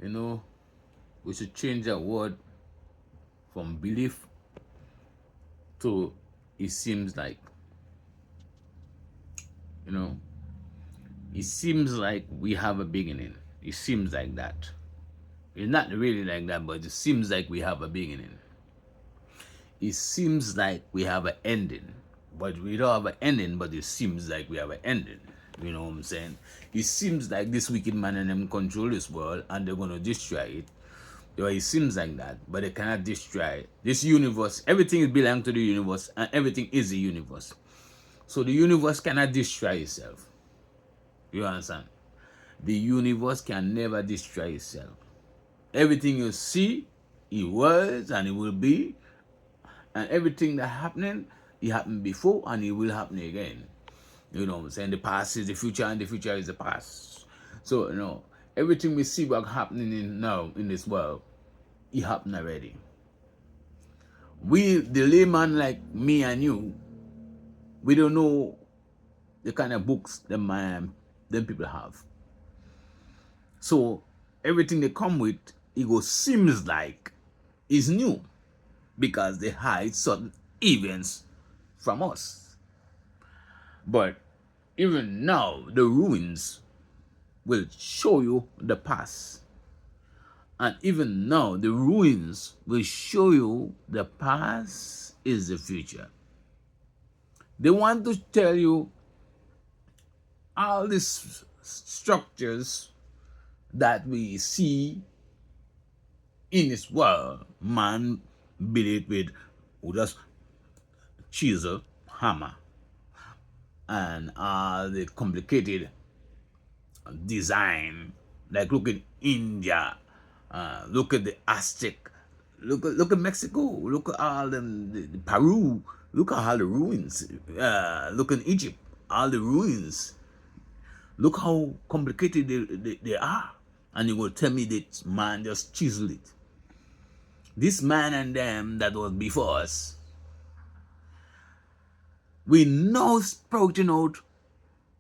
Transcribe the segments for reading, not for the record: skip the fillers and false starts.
You know, we should change that word from belief to it seems like. You know, it seems like we have a beginning. It seems like that. It's not really like that, but it seems like we have a beginning. It seems like we have an ending, but we don't have an ending, but it seems like we have an ending. You know what I'm saying? It seems like this wicked man and them control this world and they're gonna destroy it. Well, it seems like that, but they cannot destroy it. This universe, everything belongs to the universe and everything is the universe. So the universe cannot destroy itself. You understand? The universe can never destroy itself. Everything you see, it was and it will be, and everything that happening, it happened before and it will happen again. You know what I'm saying? The past is the future and the future is the past. So, everything we see what happening now in this world, it happened already. We, the layman like me and you, we don't know the kind of books them people have. So everything they come with, it goes seems like is new because they hide certain events from us. But even now, the ruins will show you the past. And even now, the ruins will show you the past is the future. They want to tell you all these structures that we see in this world. Man built it with just chisel, hammer, and all the complicated design. Like look at India, look at the Aztec, look at Mexico, look at all the Peru, look at all the ruins. Look at Egypt, all the ruins. Look how complicated they are. And you will tell me that man just chiseled it. This man and them that was before us, we know sprouting out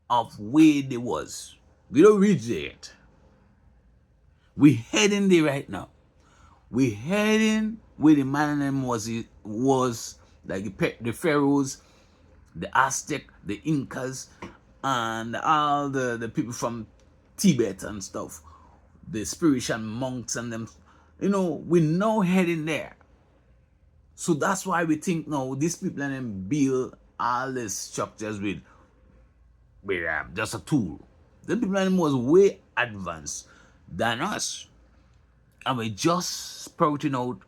of where they was. We don't reach there yet. We heading there right now. We heading where the man and them was like the pharaohs, the Aztec, the Incas, and all the people from Tibet and stuff, the spiritual monks and them. We now heading there. So that's why we think now these people and them build all these structures with just a tool. The people and them was way advanced than us. And we just sprouting out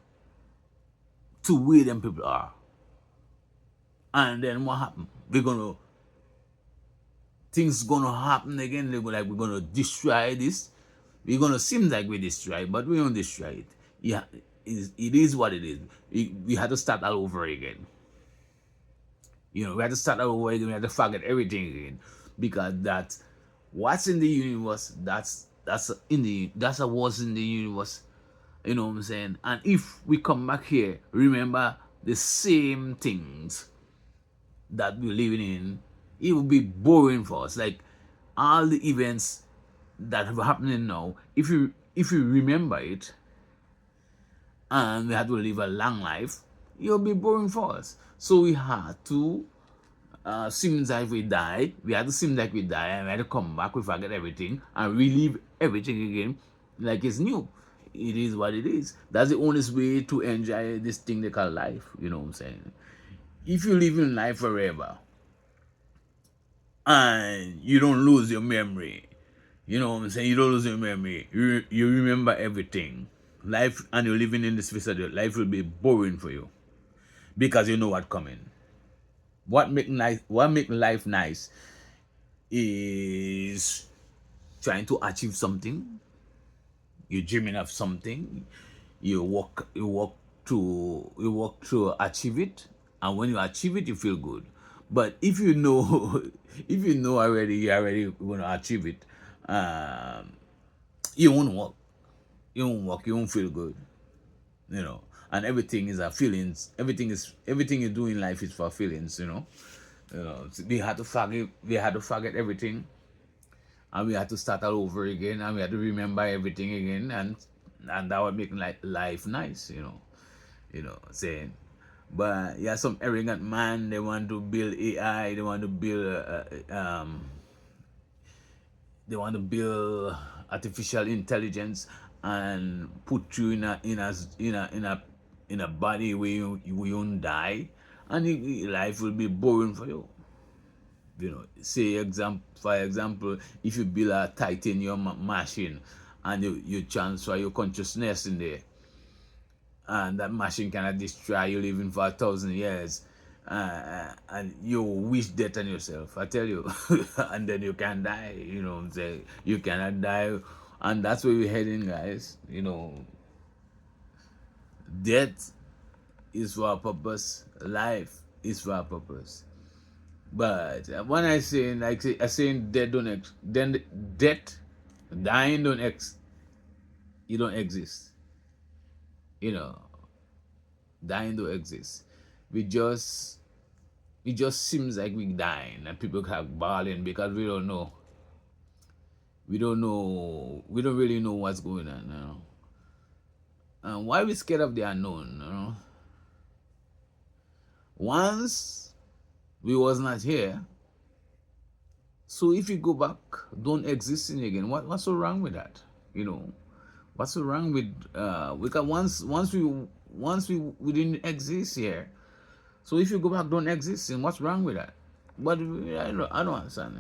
to where them people are. And then what happened? Things gonna happen again. They're like, we're gonna destroy this. We're gonna seem like we destroy it, but we don't destroy it. Yeah, it is what it is. We had to start all over again. We had to start all over again. We had to forget everything again, because that's what's in the universe. That's what was in the universe. You know what I'm saying? And if we come back here, remember the same things that we're living in, it will be boring for us. Like all the events that are happening now, if you remember it, and we had to live a long life, it will be boring for us. So we had to seem like we died. We had to seem like we die, and we had to come back. We forget everything and relive everything again, like it's new. It is what it is. That's the honest way to enjoy this thing they call life. You know what I'm saying? If you live in life forever and you don't lose your memory, you know what I'm saying? You don't lose your memory. You remember everything. Life, and you're living in this facility, life will be boring for you because you know what's coming. What make life nice is trying to achieve something. You're dreaming of something. You work to achieve it, and when you achieve it, you feel good. But if you know, if you know already, you're already going to achieve it. You won't work. You won't work. You won't feel good. And everything is a feelings. Everything you do in life is for feelings. We had to forget everything, and we had to start all over again, and we had to remember everything again, and that would make life nice, saying. But yeah, some arrogant man, they want to build AI, they want to build artificial intelligence and put you in a body where you won't die, and life will be boring for you. Say for example, if you build a titanium machine and you transfer your consciousness in there, and that machine cannot destroy you living for 1,000 years, and you wish death on yourself, I tell you, and then you can die. You know what I'm saying? You cannot die, and that's where we're heading, guys. Death is for a purpose. Life is for a purpose. But when I say, like, I saying death then death, dying you don't exist. You know, dying don't exist. We just it just seems like we dying and people have bawling because we don't know. We don't know. We don't really know what's going on now. And why we scared of the unknown? Once we was not here, so if you go back, don't exist in again. What's so wrong with that? What's so wrong with because once we didn't exist here. So if you go back, don't exist, and what's wrong with that? But I don't understand.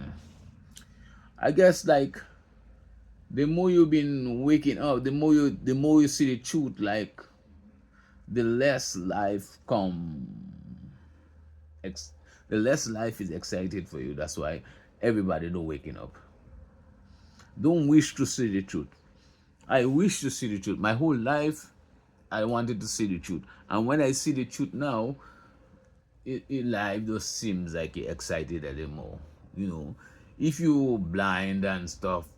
I guess like the more you've been waking up, the more you see the truth, like the less life the less life is excited for you. That's why everybody don't waking up. Don't wish to see the truth. I wish to see the truth. My whole life, I wanted to see the truth, and when I see the truth now, life just seems like you're excited anymore. If you blind and stuff,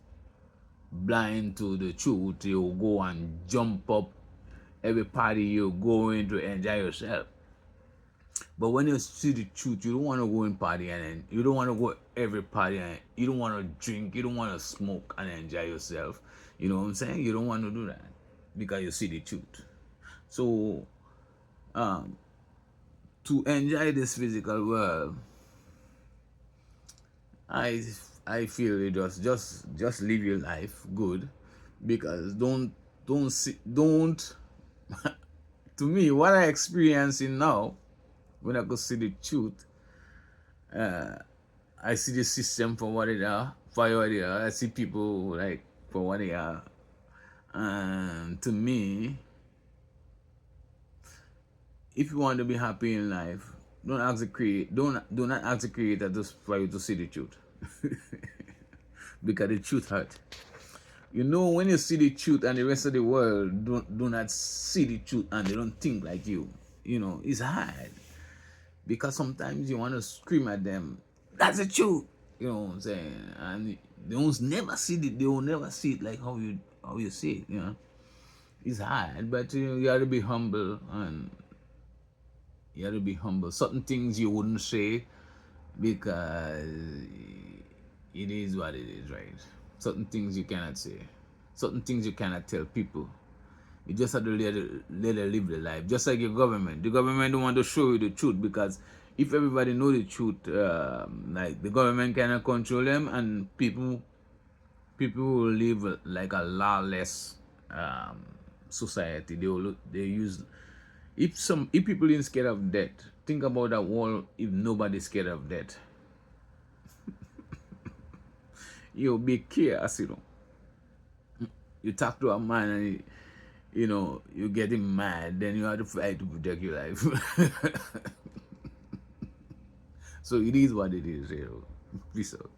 blind to the truth, you go and jump up every party you go in to enjoy yourself. But when you see the truth, you don't want to go in party, and you don't want to go every party, and you don't want to drink, you don't want to smoke and enjoy yourself. You know what I'm saying? You don't want to do that because you see the truth. So to enjoy this physical world, I feel it just live your life good, because don't to me, what I experiencing now, when I go see the truth, I see the system for what it are, I see people like for what they are, and to me, if you want to be happy in life, don't ask the creator. Do not ask the creator for you to see the truth, because the truth hurt. When you see the truth and the rest of the world do not see the truth and they don't think like you, it's hard, because sometimes you want to scream at them, that's the truth. You know what I'm saying? And they will never see it like how you see it. It's hard, but you got to be humble, and you got to be humble. Certain things you wouldn't say, because it is what it is, right? Certain things you cannot say. Certain things you cannot tell people. You just have to let them live the life. Just like your government. The government don't want to show you the truth, because if everybody know the truth, like the government cannot control them, and people will live like a lawless society. They use if people ain't scared of death. Think about that world if nobody's scared of death. You'll be chaos, You talk to a man and you get him mad, then you have to fight to protect your life. So it is what it is. Peace out.